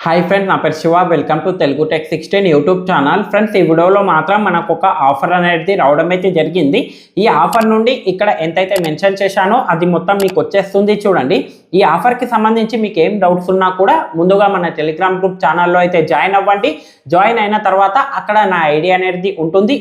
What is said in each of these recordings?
Hi friends, నా పేరు Shiva. Welcome to Telugu tech 16 YouTube channel. Friends, ఈ వీడియోలో మాత్రం మనకు ఒక ఆఫర్ అనేది రావడం అయితే జరిగింది. ఈ ఆఫర్ నుండి ఇక్కడ ఎంతైతే మెన్షన్ చేశానో అది మొత్తం మీకు వచ్చేస్తుంది. చూడండి, ఈ ఆఫర్కి సంబంధించి మీకు ఏం డౌట్స్ ఉన్నా కూడా ముందుగా మన టెలిగ్రామ్ గ్రూప్ ఛానల్లో అయితే జాయిన్ అవ్వండి. జాయిన్ అయిన తర్వాత అక్కడ నా ఐడి అనేది ఉంటుంది,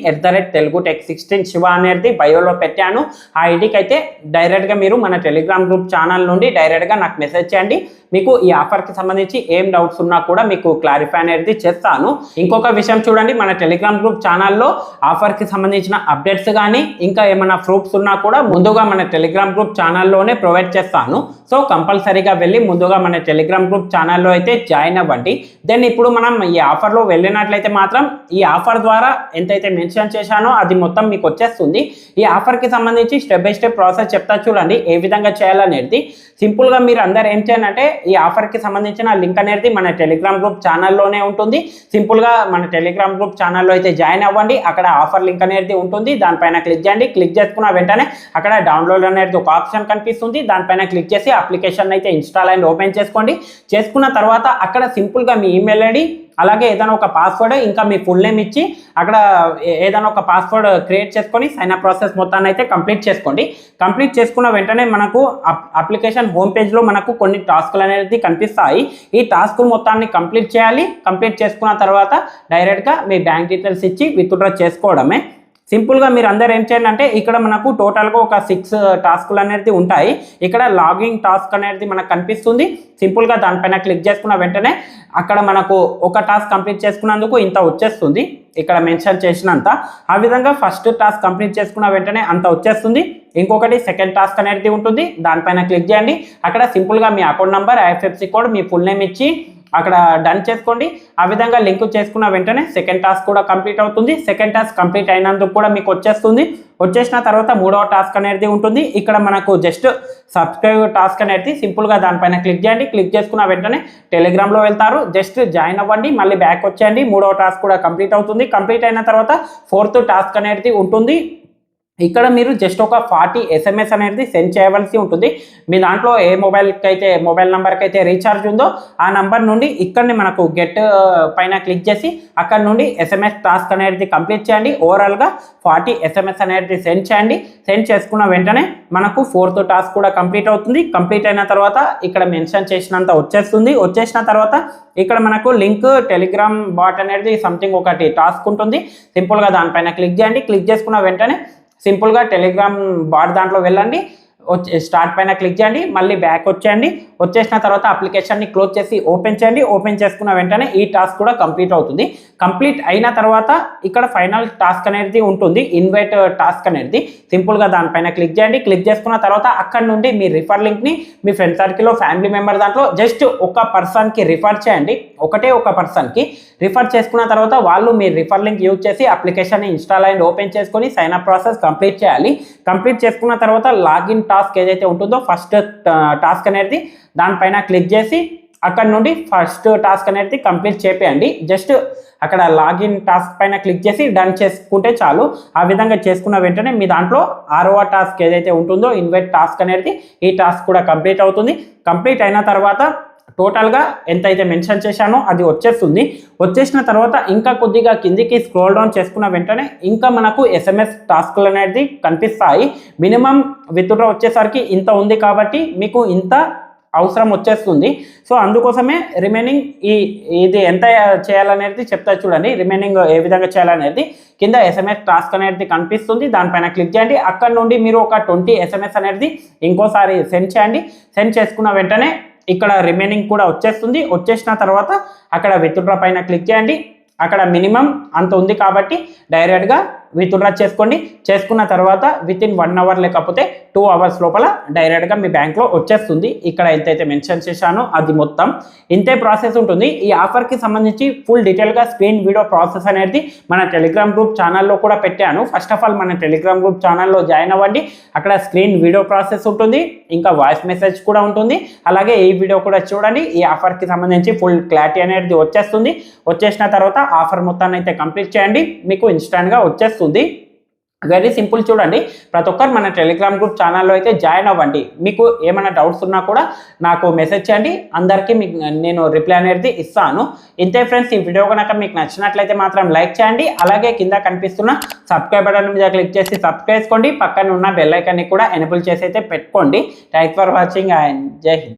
@తెలుగు టెక్ 16 శివ అనేది బయోలో పెట్టాను. ఆ ఐడికి అయితే డైరెక్ట్గా మీరు మన టెలిగ్రామ్ గ్రూప్ ఛానల్ నుండి డైరెక్ట్గా నాకు మెసేజ్ చేయండి. మీకు ఈ ఆఫర్కి సంబంధించి ఏం డౌట్స్ ఉన్నా కూడా మీకు క్లారిఫై అనేది చేస్తాను. ఇంకొక విషయం చూడండి, మన టెలిగ్రామ్ గ్రూప్ ఛానల్లో ఆఫర్కి సంబంధించిన అప్డేట్స్ కానీ ఇంకా ఏమైనా ప్రూఫ్స్ ఉన్నా కూడా ముందుగా మన టెలిగ్రామ్ గ్రూప్ ఛానల్లోనే ప్రొవైడ్ చేస్తాను. సో కంపల్సరీగా వెళ్ళి ముందుగా మన టెలిగ్రామ్ గ్రూప్ ఛానల్లో అయితే జాయిన్ అవ్వండి. దెన్ ఇప్పుడు మనం ఈ ఆఫర్లో వెళ్ళినట్లయితే మాత్రం ఈ ఆఫర్ ద్వారా ఎంతైతే మెన్షన్ చేశానో అది మొత్తం మీకు వచ్చేస్తుంది. ఈ ఆఫర్కి సంబంధించి స్టెప్ బై స్టెప్ ప్రాసెస్ చెప్తా చూడండి, ఏ విధంగా చేయాలనేది. సింపుల్గా మీరు అందరు ఏం చేయాలంటే ఈ ఆఫర్కి సంబంధించిన లింక్ అనేది మన టెలిగ్రామ్ గ్రూప్ ఛానల్లోనే ఉంటుంది. సింపుల్గా మన టెలిగ్రామ్ గ్రూప్ ఛానల్లో అయితే జాయిన్ అవ్వండి. అక్కడ ఆఫర్ లింక్ అనేది ఉంటుంది, దానిపైన క్లిక్ చేయండి. క్లిక్ చేసుకున్న వెంటనే అక్కడ డౌన్లోడ్ అనేది ఒక ఆప్షన్ కనిపిస్తుంది, దానిపైన క్లిక్ చేసి అప్లికేషన్ అయితే ఇన్స్టాల్ అండ్ ఓపెన్ చేసుకోండి. చేసుకున్న తర్వాత అక్కడ సింపుల్గా మీ ఈమెయిల్ ఐడి అలాగే ఏదైనా ఒక పాస్వర్డ్ ఇంకా మీ ఫుల్ నేమ్ ఇచ్చి అక్కడ ఏదైనా ఒక పాస్వర్డ్ క్రియేట్ చేసుకొని సైన్ అప్ ప్రాసెస్ మొత్తాన్ని అయితే కంప్లీట్ చేసుకోండి. కంప్లీట్ చేసుకున్న వెంటనే మనకు అప్లికేషన్ హోమ్ పేజ్లో మనకు కొన్ని టాస్క్లు అనేది కనిపిస్తాయి. ఈ టాస్క్ మొత్తాన్ని కంప్లీట్ చేయాలి. కంప్లీట్ చేసుకున్న తర్వాత డైరెక్ట్గా మీ బ్యాంక్ డీటెయిల్స్ ఇచ్చి విత్డ్రా చేసుకోవడమే. సింపుల్గా మీరు అందరు ఏం చేయండి అంటే ఇక్కడ మనకు టోటల్గా ఒక 6 టాస్కులు అనేది ఉంటాయి. ఇక్కడ లాగింగ్ టాస్క్ అనేది మనకు కనిపిస్తుంది. సింపుల్గా దానిపైన క్లిక్ చేసుకున్న వెంటనే అక్కడ మనకు ఒక టాస్క్ కంప్లీట్ చేసుకున్నందుకు ఇంత వచ్చేస్తుంది, ఇక్కడ మెన్షన్ చేసినంత. ఆ విధంగా ఫస్ట్ టాస్క్ కంప్లీట్ చేసుకున్న వెంటనే అంత వచ్చేస్తుంది. ఇంకొకటి సెకండ్ టాస్క్ అనేది ఉంటుంది, దానిపైన క్లిక్ చేయండి. అక్కడ సింపుల్గా మీ అకౌంట్ నెంబర్, ఐఎఫ్ఎస్సి కోడ్, మీ ఫుల్ నేమ్ ఇచ్చి అక్కడ డన్ చేసుకోండి. ఆ విధంగా లింక్ చేసుకున్న వెంటనే సెకండ్ టాస్క్ కూడా కంప్లీట్ అవుతుంది. సెకండ్ టాస్క్ కంప్లీట్ అయినందుకు కూడా మీకు వచ్చేస్తుంది. వచ్చేసిన తర్వాత మూడవ టాస్క్ అనేది ఉంటుంది. ఇక్కడ మనకు జస్ట్ సబ్స్క్రైబ్ టాస్క్ అనేది సింపుల్గా దానిపైన క్లిక్ చేయండి. క్లిక్ చేసుకున్న వెంటనే టెలిగ్రామ్లో వెళ్తారు, జస్ట్ జాయిన్ అవ్వండి, మళ్ళీ బ్యాక్ వచ్చేయండి. మూడవ టాస్క్ కూడా కంప్లీట్ అవుతుంది. కంప్లీట్ అయిన తర్వాత ఫోర్త్ టాస్క్ అనేది ఉంటుంది. ఇక్కడ మీరు జస్ట్ ఒక 40 SMS అనేది సెండ్ చేయవలసి ఉంటుంది. మీ దాంట్లో ఏ మొబైల్ నెంబర్కి అయితే రీఛార్జ్ ఉందో ఆ నెంబర్ నుండి ఇక్కడిని మనకు గెట్ పైన క్లిక్ చేసి అక్కడ నుండి SMS టాస్క్ అనేది కంప్లీట్ చేయండి. ఓవరాల్గా 40 SMS అనేది సెండ్ చేయండి. సెండ్ చేసుకున్న వెంటనే మనకు ఫోర్త్ టాస్క్ కూడా కంప్లీట్ అవుతుంది. కంప్లీట్ అయిన తర్వాత ఇక్కడ మెన్షన్ చేసినంత వచ్చేస్తుంది. వచ్చేసిన తర్వాత ఇక్కడ మనకు లింక్ టెలిగ్రామ్ బాట్ అనేది సంథింగ్ ఒకటి టాస్క్ ఉంటుంది. సింపుల్గా దానిపైన క్లిక్ చేయండి. క్లిక్ చేసుకున్న వెంటనే సింపుల్గా టెలిగ్రామ్ బాట్ దాంట్లో వెళ్ళండి, స్టార్ట్ పైన క్లిక్ చేయండి, మళ్ళీ బ్యాక్ వచ్చేయండి. వచ్చేసిన తర్వాత అప్లికేషన్ని క్లోజ్ చేసి ఓపెన్ చేయండి. ఓపెన్ చేసుకున్న వెంటనే ఈ టాస్క్ కూడా కంప్లీట్ అవుతుంది. కంప్లీట్ అయిన తర్వాత ఇక్కడ ఫైనల్ టాస్క్ అనేది ఉంటుంది, ఇన్వైట్ టాస్క్ అనేది. సింపుల్గా దానిపైన క్లిక్ చేయండి. క్లిక్ చేసుకున్న తర్వాత అక్కడ నుండి మీ రిఫర్ లింక్ని మీ ఫ్రెండ్ సర్కిల్లో ఫ్యామిలీ మెంబర్ దాంట్లో జస్ట్ ఒక పర్సన్కి రిఫర్ చేయండి. ఒక పర్సన్కి రిఫర్ చేసుకున్న తర్వాత వాళ్ళు మీ రిఫర్ లింక్ యూజ్ చేసి అప్లికేషన్ ఇన్స్టాల్ అండ్ ఓపెన్ చేసుకొని సైన్ అప్ ప్రాసెస్ కంప్లీట్ చేయాలి. కంప్లీట్ చేసుకున్న తర్వాత లాగిన్ టాస్క్ ఏదైతే ఉంటుందో ఫస్ట్ టాస్క్ అనేది దానిపైన క్లిక్ చేసి అక్కడ నుండి ఫస్ట్ టాస్క్ అనేది కంప్లీట్ చేయండి. జస్ట్ అక్కడ లాగిన్ టాస్క్ పైన క్లిక్ చేసి డన్ చేసుకుంటే చాలు. ఆ విధంగా చేసుకున్న వెంటనే మీ దాంట్లో 6వ టాస్క్ ఏదైతే ఉంటుందో ఇన్వైట్ టాస్క్ అనేది ఈ టాస్క్ కూడా కంప్లీట్ అవుతుంది. కంప్లీట్ అయిన తర్వాత టోటల్గా ఎంతైతే మెన్షన్ చేశానో అది వచ్చేస్తుంది. వచ్చేసిన తర్వాత ఇంకా కొద్దిగా కిందికి స్క్రోల్ డౌన్ చేసుకున్న వెంటనే ఇంకా మనకు SMS టాస్క్లు అనేది కనిపిస్తాయి. మినిమం విత్డ్రా వచ్చేసరికి ఇంత ఉంది కాబట్టి మీకు ఇంత అవసరం వచ్చేస్తుంది. సో అందుకోసమే రిమైనింగ్ ఇది ఎంత చేయాలనేది చెప్తా చూడండి. రిమైనింగ్ ఏ విధంగా చేయాలనేది కింద SMS టాస్క్ అనేది కనిపిస్తుంది, దానిపైన క్లిక్ చేయండి. అక్కడ నుండి మీరు ఒక 20 SMS అనేది ఇంకోసారి సెండ్ చేయండి. సెండ్ చేసుకున్న వెంటనే ఇక్కడ రిమైనింగ్ కూడా వచ్చేస్తుంది. వచ్చేసిన తర్వాత అక్కడ విత్డ్రా పైన క్లిక్ చేయండి. అక్కడ మినిమం అంత ఉంది కాబట్టి డైరెక్ట్గా విత్డ్రా చేసుకోండి. చేసుకున్న తర్వాత వితిన్ 1 అవర్ లేకపోతే 2 అవర్స్ లోపల డైరెక్ట్గా మీ బ్యాంక్లో వచ్చేస్తుంది. ఇక్కడ ఎంతైతే మెన్షన్ చేశానో అది మొత్తం ఇంతే ప్రాసెస్ ఉంటుంది. ఈ ఆఫర్కి సంబంధించి ఫుల్ డీటెయిల్గా స్క్రీన్ వీడియో ప్రాసెస్ అనేది మన టెలిగ్రామ్ గ్రూప్ ఛానల్లో కూడా పెట్టాను. ఫస్ట్ ఆఫ్ ఆల్ మన టెలిగ్రామ్ గ్రూప్ ఛానల్లో జాయిన్ అవ్వండి. అక్కడ స్క్రీన్ వీడియో ప్రాసెస్ ఉంటుంది, ఇంకా వాయిస్ మెసేజ్ కూడా ఉంటుంది. అలాగే ఈ వీడియో కూడా చూడండి. ఈ ఆఫర్కి సంబంధించి ఫుల్ క్లారిటీ అనేది వచ్చేస్తుంది. వచ్చేసిన తర్వాత ఆఫర్ మొత్తాన్ని అయితే కంప్లీట్ చేయండి, మీకు ఇన్స్టాంట్గా వచ్చేస్తుంది. వెరీ సింపుల్ చూడండి, ప్రతి ఒక్కరు మన టెలిగ్రామ్ గ్రూప్ ఛానల్లో అయితే జాయిన్ అవ్వండి. మీకు ఏమైనా డౌట్స్ ఉన్నా కూడా నాకు మెసేజ్ చేయండి, అందరికీ మీకు నేను రిప్లై అనేది ఇస్తాను. ఇంతే ఫ్రెండ్స్, ఈ వీడియో కనుక మీకు నచ్చినట్లయితే మాత్రం లైక్ చేయండి. అలాగే కింద కనిపిస్తున్న సబ్స్క్రైబ్ బటన్ మీద క్లిక్ చేసి సబ్స్క్రైబ్ చేసుకోండి. పక్కన ఉన్న బెల్ ఐకాన్ని కూడా ఎనేబుల్ చేసి అయితే పెట్టుకోండి. థ్యాంక్స్ ఫర్ వాచింగ్ అండ్ జై హింద్.